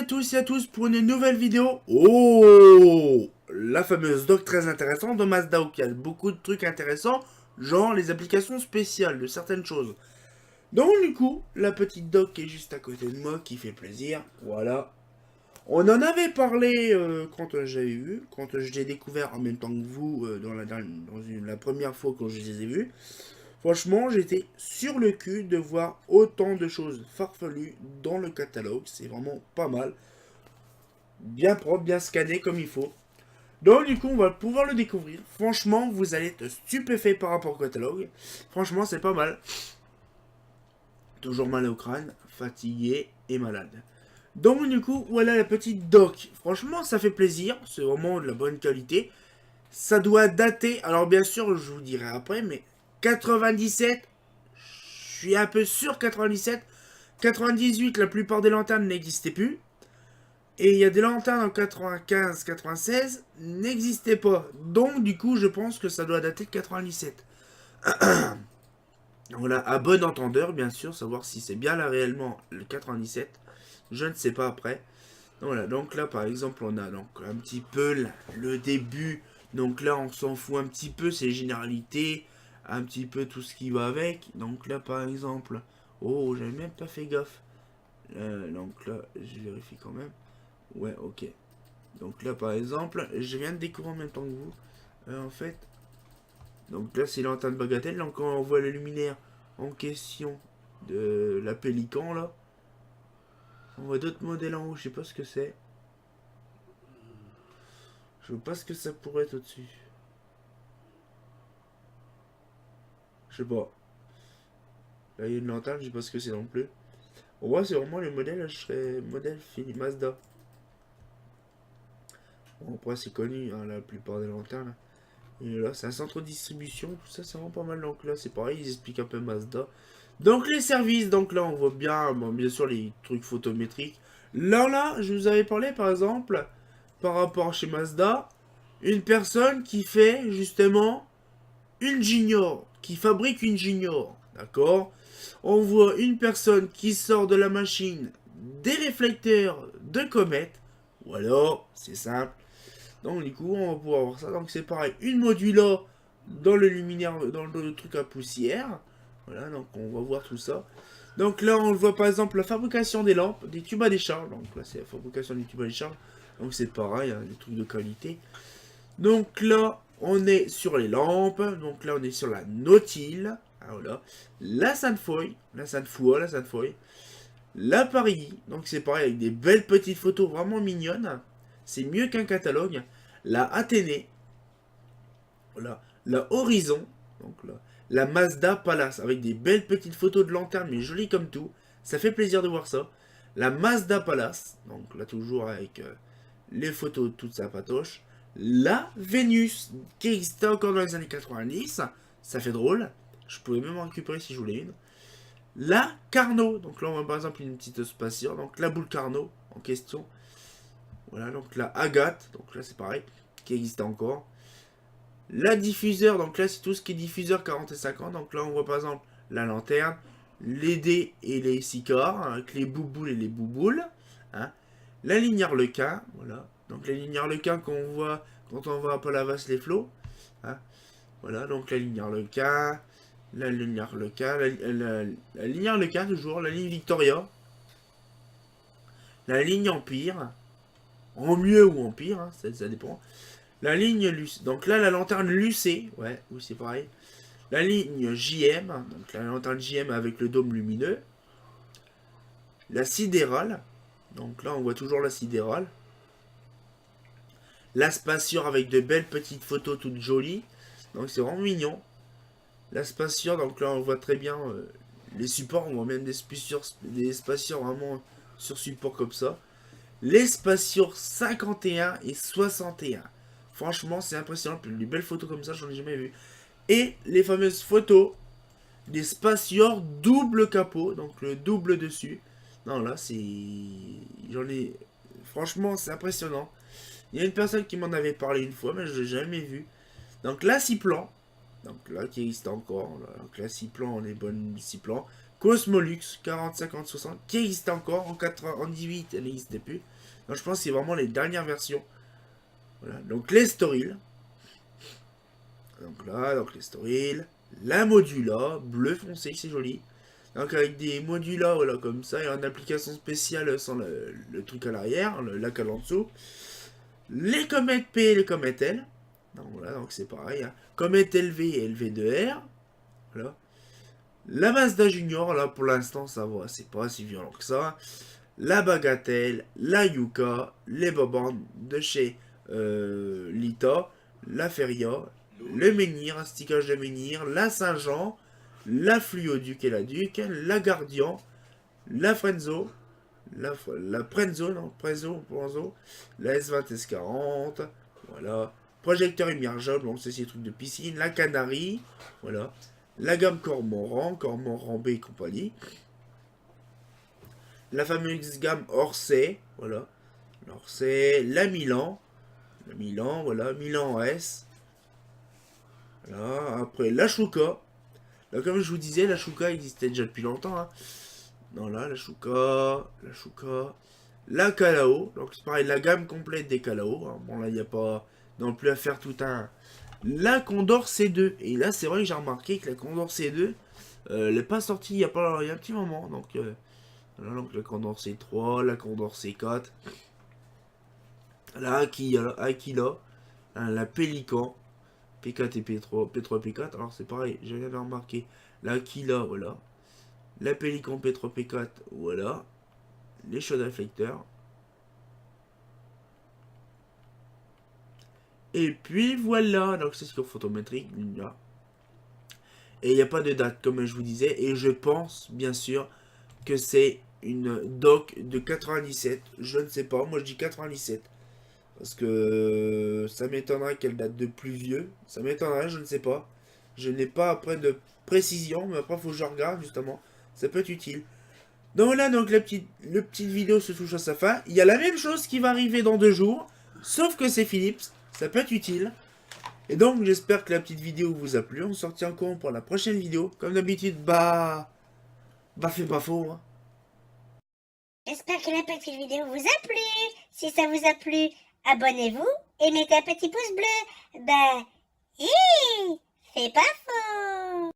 tous et à tous pour une nouvelle vidéo. Oh, la fameuse doc très intéressante de Mazda où il y a beaucoup de trucs intéressants, genre les applications spéciales de certaines choses. Donc du coup, la petite doc qui est juste à côté de moi, qui fait plaisir, voilà. On en avait parlé quand j'avais vu, quand je l'ai découvert en même temps que vous la première fois que je les ai vus. Franchement, j'étais sur le cul de voir autant de choses farfelues dans le catalogue. C'est vraiment pas mal. Bien propre, bien scanné comme il faut. Donc du coup, on va pouvoir le découvrir. Franchement, vous allez être stupéfait par rapport au catalogue. Franchement, c'est pas mal. Toujours mal au crâne, fatigué et malade. Donc du coup, voilà la petite doc. Franchement, ça fait plaisir. C'est vraiment de la bonne qualité. Ça doit dater. Alors bien sûr, je vous dirai après, mais 97, je suis un peu sûr 97. 98, la plupart des lanternes n'existaient plus. Et il y a des lanternes en 95, 96 n'existaient pas. Donc du coup, je pense que ça doit dater de 97. Voilà, à bon entendeur, bien sûr, savoir si c'est bien là réellement le 97. Je ne sais pas après. Voilà, donc là par exemple, on a donc un petit peu le début. Donc là, on s'en fout un petit peu, c'est les généralités, un petit peu tout ce qui va avec. Donc là par exemple, oh, j'avais même pas fait gaffe. Donc là, je vérifie quand même. Ouais, ok. Donc là, par exemple, je viens de découvrir en même temps que vous. En fait, donc là, c'est l'antenne bagatelle. Donc, quand on voit le luminaire en question de la Pélican, là, on voit d'autres modèles en haut. Je sais pas ce que c'est. Je vois pas ce que ça pourrait être au-dessus. Je sais pas. Là, il y a une lanterne, je sais pas ce que c'est non plus. On voit, c'est vraiment les modèles. Je serais modèle fini Mazda. Bon, après, c'est connu, hein, la plupart des lanternes. Et là, c'est un centre de distribution, tout ça, c'est vraiment pas mal. Donc là, c'est pareil, ils expliquent un peu Mazda. Donc les services, donc là, on voit bien, bon, bien sûr, les trucs photométriques. Là, je vous avais parlé, par exemple, par rapport chez Mazda, une personne qui fait, justement, une Junior, qui fabrique une Junior, d'accord. On voit une personne qui sort de la machine des réflecteurs de comète. Voilà, c'est simple. Donc du coup, on va pouvoir voir ça. Donc c'est pareil, une modula dans le luminaire, dans le truc à poussière. Voilà, donc on va voir tout ça. Donc là, on voit par exemple la fabrication des lampes, des tubes à décharge. Donc là, c'est la fabrication des tubes à décharge. Donc c'est pareil, hein, des trucs de qualité. Donc là, on est sur les lampes. Donc là, on est sur la Nautile. Ah, voilà. La Sainte-Foy. La Paris. Donc c'est pareil, avec des belles petites photos vraiment mignonnes. C'est mieux qu'un catalogue. La Athénée. Voilà. La Horizon. Donc là. La Mazda Palace. Avec des belles petites photos de lanternes, mais jolies comme tout. Ça fait plaisir de voir ça. La Mazda Palace. Donc là, toujours avec les photos de toute sa patoche. La Vénus. Qui existait encore dans les années 90. Ça fait drôle. Je pouvais même en récupérer si je voulais une. La Carnot, donc là on voit par exemple une petite spatière, donc la boule Carnot en question. Voilà, donc la Agathe, donc là c'est pareil, qui existe encore. La diffuseur, donc là c'est tout ce qui est diffuseur 40 et 50, donc là on voit par exemple la lanterne, les dés et les sicars, hein, avec les bouboules et les bouboules. Hein. La ligne Arlequin, voilà, donc la ligne Arlequin qu'on voit quand on va à Palavas-les-Flots. Hein. Voilà, donc la ligne Arlequin, la ligne Arlequin, la ligne Arlequin toujours, la ligne Victoria, la ligne Empire, en mieux ou en pire, hein, ça dépend. La ligne Luc, donc là la lanterne Lucé, ouais, oui c'est pareil. La ligne JM, donc la lanterne JM avec le dôme lumineux. La sidérale, donc là on voit toujours la sidérale. La spatieur avec de belles petites photos toutes jolies, donc c'est vraiment mignon. La spatieur, donc là on voit très bien les supports, on voit même des spatieurs vraiment sur support comme ça. Les spatieurs 51 et 61. Franchement, c'est impressionnant. Les belles photos comme ça, j'en ai jamais vu. Et les fameuses photos des spatieurs double capot, donc le double dessus. Non, là, c'est. J'en ai. Franchement, c'est impressionnant. Il y a une personne qui m'en avait parlé une fois, mais je l'ai jamais vu. Donc là, 6 plans. Donc là, qui existe encore. Donc là, 6 plans, on est bonnes 6 plans. Cosmolux, 40, 50, 60, qui existe encore. En 98, elle n'existait plus. Non, je pense que c'est vraiment les dernières versions. Voilà, donc les Storil. Donc là, donc les Storil. La Modula, bleu foncé, c'est joli. Donc avec des modulas, voilà, comme ça, et en application spéciale sans le truc à l'arrière, la cale en dessous. Les comètes P et les comètes L. Donc voilà, donc c'est pareil. Hein. Comète LV et LV2R. Voilà. La Mazda Junior, là pour l'instant ça va, c'est pas si violent que ça. La Bagatelle, la Yuka, les Bobornes de chez Lita, la Feria, le Menhir, un stickage de Menhir, la Saint-Jean, la Fluoduc et la Duc, la Guardian, la Frenzo, la Prenzo, non, Prenzo, la S20 S40, voilà. Projecteur immergeable, donc c'est ces trucs de piscine, la Canary, voilà. La gamme Cormoran, Cormoran B et compagnie. La fameuse gamme Orsay, voilà. L'Orsay, la Milan, voilà, Milan S. Voilà, après la Shuka. Là, comme je vous disais, la Shuka existait déjà depuis longtemps. Hein. Non, là, la Shuka, la Kalao. Donc, c'est pareil, la gamme complète des Kalao. Hein. Bon, là, il n'y a pas non plus à faire tout un. La Condor C2. Et là, c'est vrai que j'ai remarqué que la Condor C2, elle n'est pas sortie il y a un petit moment. Donc, voilà, donc la Condor C3, la Condor C4. La Aquila, hein, la Pélican. P4 et P3, P3, P4. Alors, c'est pareil, j'avais remarqué. La Aquila, voilà. La Pélican P3, P4, voilà. Les chauds réflecteurs. Et puis voilà, donc c'est sur photométrique, là. Et il n'y a pas de date, comme je vous disais. Et je pense, bien sûr, que c'est une doc de 97. Je ne sais pas, moi je dis 97. Parce que ça m'étonnerait qu'elle date de plus vieux. Ça m'étonnerait, je ne sais pas. Je n'ai pas après de précision, mais après il faut que je regarde justement. Ça peut être utile. Donc voilà, donc le petite vidéo se touche à sa fin. Il y a la même chose qui va arriver dans 2 jours. Sauf que c'est Philips. Ça peut être utile. Et donc j'espère que la petite vidéo vous a plu. On se retient compte pour la prochaine vidéo. Comme d'habitude, fait pas faux. Hein. J'espère que la petite vidéo vous a plu. Si ça vous a plu, abonnez-vous et mettez un petit pouce bleu. Hi, c'est pas faux.